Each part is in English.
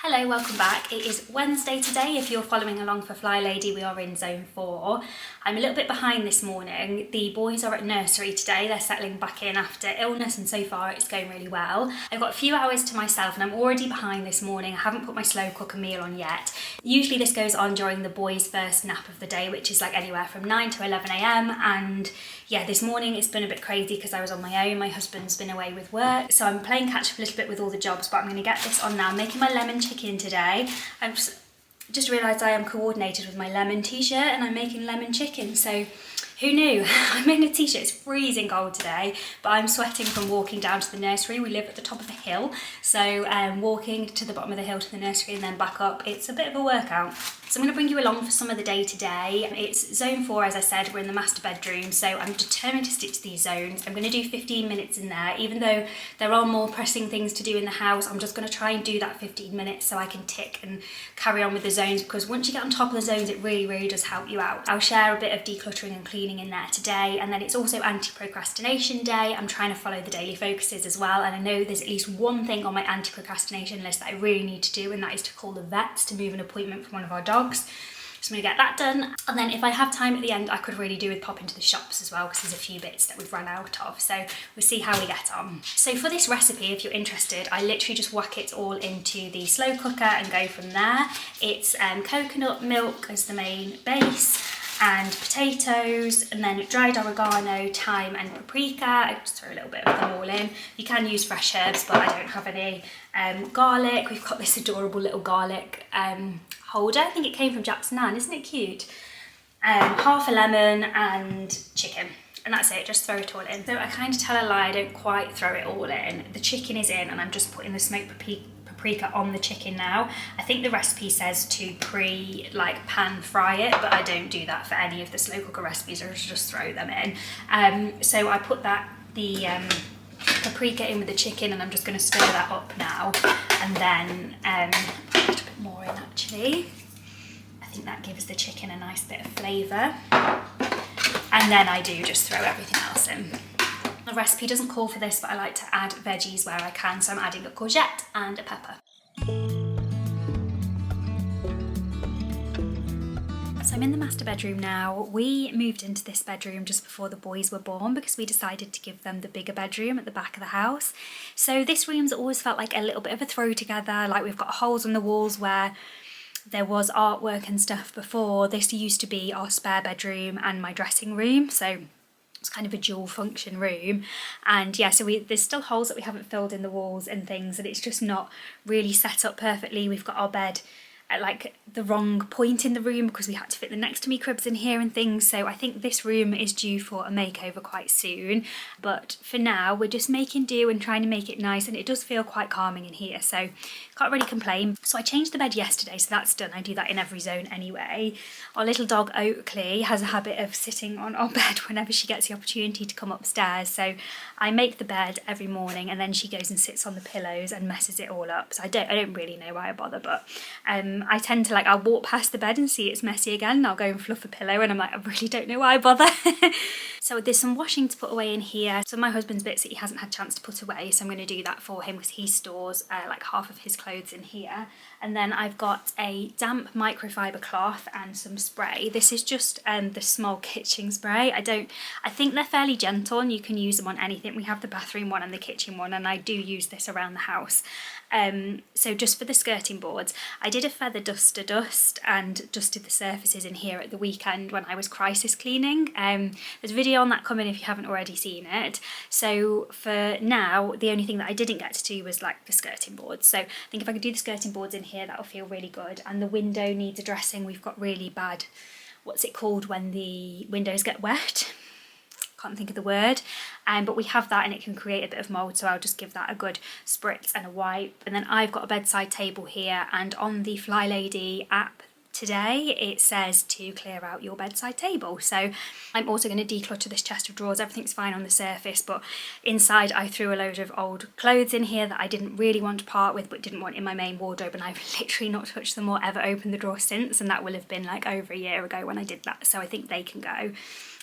Hello, welcome back. It is Wednesday today. If you're following along for FlyLady, we are in zone 4. I'm a little bit behind this morning. The boys are at nursery today. They're settling back in after illness and so far it's going really well. I've got a few hours to myself and I'm already behind this morning. I haven't put my slow cooker meal on yet. Usually this goes on during the boys' first nap of the day, which is like anywhere from 9 to 11 a.m. And yeah, this morning it's been a bit crazy because I was on my own. My husband's been away with work. So I'm playing catch up a little bit with all the jobs, but I'm going to get this on now. I'm making my lemon chicken today. I've just realised I am coordinated with my lemon t-shirt and I'm making lemon chicken, so who knew? I'm in a t-shirt, it's freezing cold today, but I'm sweating from walking down to the nursery. We live at the top of the hill, so walking to the bottom of the hill to the nursery and then back up, it's a bit of a workout. So I'm going to bring you along for some of the day today. It's zone 4, as I said, we're in the master bedroom, so I'm determined to stick to these zones. I'm going to do 15 minutes in there, even though there are more pressing things to do in the house. I'm just going to try and do that 15 minutes so I can tick and carry on with the zones, because once you get on top of the zones, it really does help you out. I'll share a bit of decluttering and cleaning in there today, and then it's also anti-procrastination day. I'm trying to follow the daily focuses as well, and I know there's at least one thing on my anti-procrastination list that I really need to do, and that is to call the vets to move an appointment for one of our dogs. So I'm going to get that done, and then if I have time at the end I could really do with pop into the shops as well, because there's a few bits that we've run out of, so we'll see how we get on. So for this recipe, if you're interested, I literally just whack it all into the slow cooker and go from there. It's coconut milk as the main base, and potatoes, and then dried oregano, thyme and paprika. I just throw a little bit of them all in. You can use fresh herbs, but I don't have any. Garlic, we've got this adorable little garlic holder. I think it came from Jack's Nan, isn't it cute? Half a lemon and chicken. And that's it, just throw it all in. So I kind of tell a lie, I don't quite throw it all in. The chicken is in and I'm just putting the smoked paprika on the chicken now. I think the recipe says to pan fry it, but I don't do that for any of the slow cooker recipes. I just throw them in. So I put the paprika in with the chicken, and I'm just going to stir that up now, and then a little bit more in actually. I think that gives the chicken a nice bit of flavour, and then I do just throw everything else in. The recipe doesn't call for this, but I like to add veggies where I can, so I'm adding a courgette and a pepper. So I'm in the master bedroom now. We moved into this bedroom just before the boys were born because we decided to give them the bigger bedroom at the back of the house. So this room's always felt like a little bit of a throw together, like we've got holes on the walls where there was artwork and stuff before. This used to be our spare bedroom and my dressing room, so it's kind of a dual function room. And yeah, so there's still holes that we haven't filled in the walls and things, and it's just not really set up perfectly. We've got our bed at like the wrong point in the room because we had to fit the next to me cribs in here and things, so I think this room is due for a makeover quite soon, but for now we're just making do and trying to make it nice, and it does feel quite calming in here, so can't really complain. So I changed the bed yesterday, so that's done. I do that in every zone anyway. Our little dog Oakley has a habit of sitting on our bed whenever she gets the opportunity to come upstairs, so I make the bed every morning and then she goes and sits on the pillows and messes it all up. So I don't really know why I bother, but I tend to I'll walk past the bed and see it's messy again and I'll go and fluff a pillow and I'm like, I really don't know why I bother. So there's some washing to put away in here. So my husband's bits that he hasn't had a chance to put away, so I'm going to do that for him because he stores like half of his clothes in here. And then I've got a damp microfiber cloth and some spray. This is just the small kitchen spray. I think they're fairly gentle and you can use them on anything. We have the bathroom one and the kitchen one, and I do use this around the house. So just for the skirting boards, I did a feather duster dust and dusted the surfaces in here at the weekend when I was crisis cleaning. There's a video on that coming if you haven't already seen it. So for now, the only thing that I didn't get to do was like the skirting boards. So I think if I could do the skirting boards in here, that'll feel really good. And the window needs addressing. We've got really bad, what's it called when the windows get wet? Can't think of the word, but we have that and it can create a bit of mould, so I'll just give that a good spritz and a wipe. And then I've got a bedside table here, and on the FlyLady app today it says to clear out your bedside table. So I'm also going to declutter this chest of drawers. Everything's fine on the surface, but inside I threw a load of old clothes in here that I didn't really want to part with but didn't want in my main wardrobe, and I've literally not touched them or ever opened the drawer since, and that will have been like over a year ago when I did that, so I think they can go.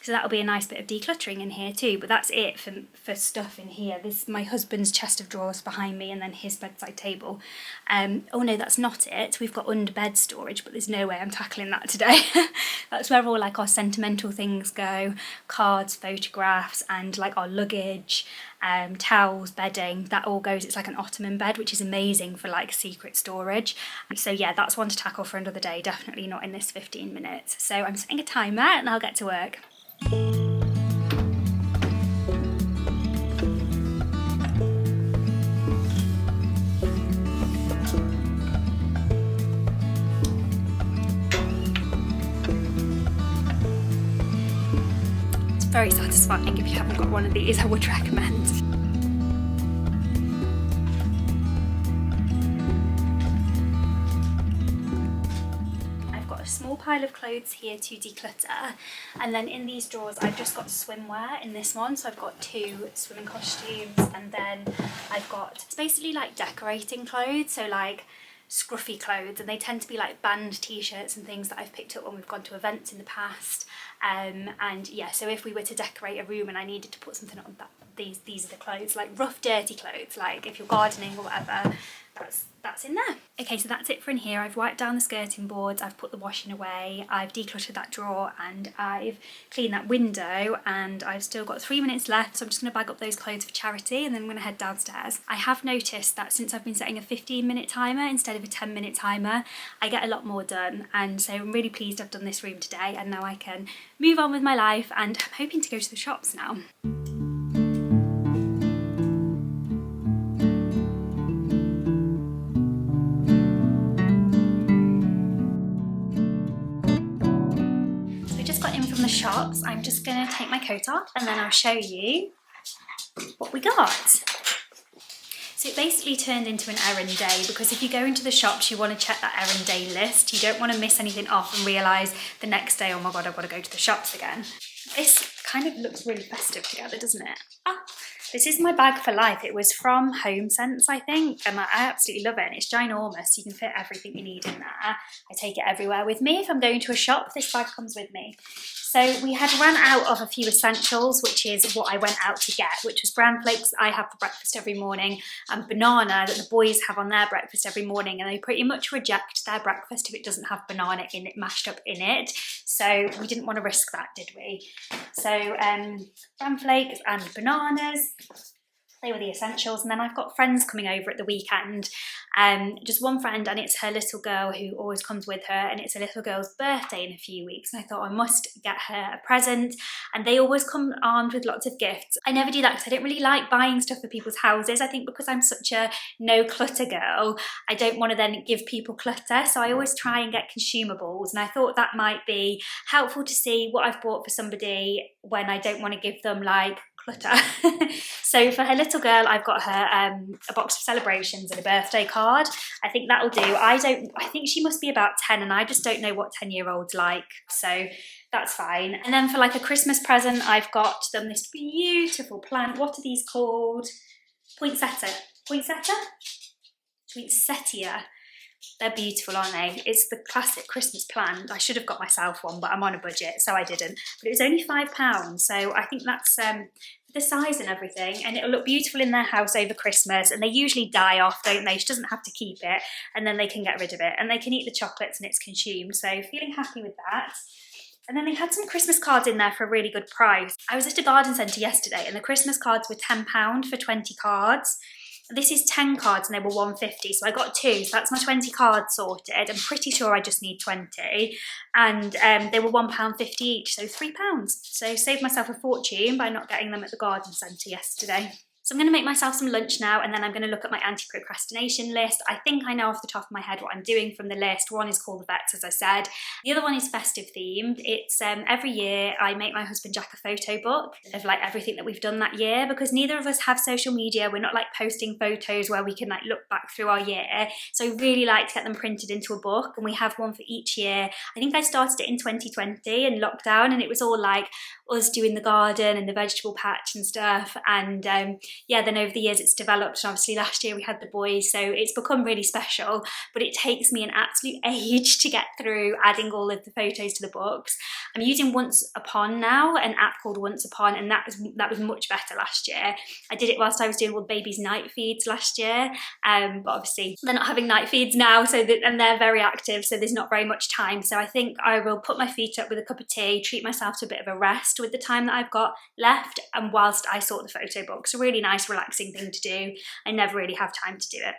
So that'll be a nice bit of decluttering in here too, but that's it for stuff in here. This is my husband's chest of drawers behind me and then his bedside table. Oh no, that's not it. We've got under bed storage, but there's no way I'm tackling that today. That's where all like our sentimental things go, cards, photographs, and like our luggage, towels, bedding, that all goes. It's like an ottoman bed, which is amazing for like secret storage. So yeah, that's one to tackle for another day, definitely not in this 15 minutes. So I'm setting a timer and I'll get to work. It's very satisfying. If you haven't got one of these, I would recommend. Small pile of clothes here to declutter, and then in these drawers I've just got swimwear in this one. So I've got 2 swimming costumes, and then I've got, it's basically like decorating clothes, so like scruffy clothes, and they tend to be like band t-shirts and things that I've picked up when we've gone to events in the past. And yeah, so if we were to decorate a room and I needed to put something on, that these are the clothes, like rough dirty clothes, like if you're gardening or whatever, that's in there. Okay, so that's it for in here. I've wiped down the skirting boards, I've put the washing away, I've decluttered that drawer, and I've cleaned that window, and I've still got 3 minutes left, so I'm just going to bag up those clothes for charity and then I'm going to head downstairs. I have noticed that since I've been setting a 15-minute timer instead of a 10-minute timer, I get a lot more done, and so I'm really pleased I've done this room today, and now I can move on with my life, and I'm hoping to go to the shops now. From the shops, I'm just going to take my coat off and then I'll show you what we got. So it basically turned into an errand day, because if you go into the shops you want to check that errand day list. You don't want to miss anything off and realise the next day, oh my god, I've got to go to the shops again. This kind of looks really festive together, doesn't it? This is my bag for life. It was from Home Sense, I think, and I absolutely love it, and it's ginormous. You can fit everything you need in there. I take it everywhere with me. If I'm going to a shop, this bag comes with me. So we had run out of a few essentials, which is what I went out to get, which was bran flakes I have for breakfast every morning, and banana that the boys have on their breakfast every morning, and they pretty much reject their breakfast if it doesn't have banana in it, mashed up in it. So we didn't want to risk that, did we? So bran flakes and bananas, they were the essentials. And then I've got friends coming over at the weekend, just one friend, and it's her little girl who always comes with her, and it's a little girl's birthday in a few weeks, and I thought I must get her a present, and they always come armed with lots of gifts. I never do that because I don't really like buying stuff for people's houses. I think because I'm such a no clutter girl, I don't want to then give people clutter, so I always try and get consumables, and I thought that might be helpful to see what I've bought for somebody when I don't want to give them like clutter. So for her little girl, I've got her a box of celebrations and a birthday card. I think that'll do. I think she must be about 10, and I just don't know what 10-year-olds like, so that's fine. And then for like a Christmas present, I've got them this beautiful plant. What are these called? Poinsettia. They're beautiful, aren't they? It's the classic Christmas plant. I should have got myself one, but I'm on a budget, so I didn't. But it was only £5, so I think that's the size and everything, and it'll look beautiful in their house over Christmas. And they usually die off, don't they? She doesn't have to keep it, and then they can get rid of it, and they can eat the chocolates and it's consumed. So feeling happy with that. And then they had some Christmas cards in there for a really good price. I was at a garden centre yesterday, and the Christmas cards were £10 for 20 cards. This is 10 cards and they were £1.50, so I got 2, so that's my 20 cards sorted. I'm pretty sure I just need 20, and they were £1.50 each, so £3. So saved myself a fortune by not getting them at the garden centre yesterday. So I'm going to make myself some lunch now, and then I'm going to look at my anti-procrastination list. I think I know off the top of my head what I'm doing from the list. One is called the vets, as I said. The other one is festive themed. It's every year I make my husband Jack a photo book of like everything that we've done that year, because neither of us have social media. We're not like posting photos where we can like look back through our year. So I really like to get them printed into a book, and we have one for each year. I think I started it in 2020 in lockdown, and it was all like us doing the garden and the vegetable patch and stuff, and yeah, then over the years it's developed, and obviously last year we had the boys, so it's become really special, but it takes me an absolute age to get through adding all of the photos to the books. I'm using Once Upon now, an app called Once Upon, and that was much better last year. I did it whilst I was doing all the babies' night feeds last year, but obviously they're not having night feeds now, and they're very active, so there's not very much time. So I think I will put my feet up with a cup of tea, treat myself to a bit of a rest with the time that I've got left, and whilst I sort the photo books. A really nice relaxing thing to do. I never really have time to do it.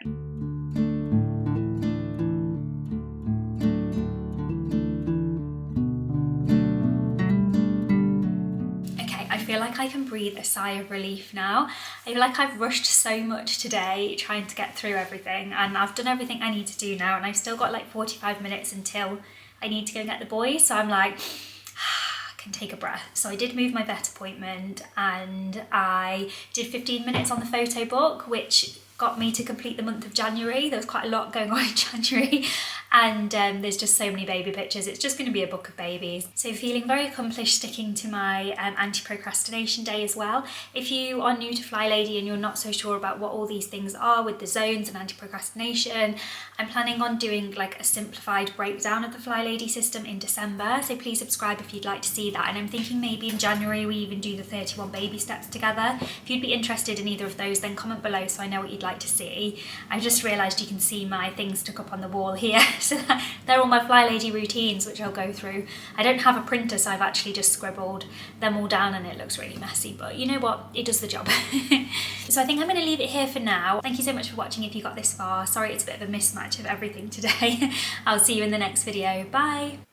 I feel like I can breathe a sigh of relief now. I feel like I've rushed so much today trying to get through everything, and I've done everything I need to do now, and I've still got like 45 minutes until I need to go and get the boys, so I'm like, I can take a breath. So I did move my vet appointment, and I did 15 minutes on the photo book, which got me to complete the month of January. There was quite a lot going on in January, and there's just so many baby pictures. It's just going to be a book of babies. So feeling very accomplished sticking to my anti-procrastination day as well. If you are new to FlyLady and you're not so sure about what all these things are with the zones and anti-procrastination, I'm planning on doing like a simplified breakdown of the FlyLady system in December, so please subscribe if you'd like to see that. And I'm thinking maybe in January we even do the 31 baby steps together. If you'd be interested in either of those, then comment below so I know what you'd like to see. I just realised you can see my things stuck up on the wall here. So they're all my FlyLady routines, which I'll go through. I don't have a printer, so I've actually just scribbled them all down, and it looks really messy, but you know what, it does the job. So I think I'm going to leave it here for now. Thank you so much for watching if you got this far. Sorry it's a bit of a mismatch of everything today. I'll see you in the next video. Bye!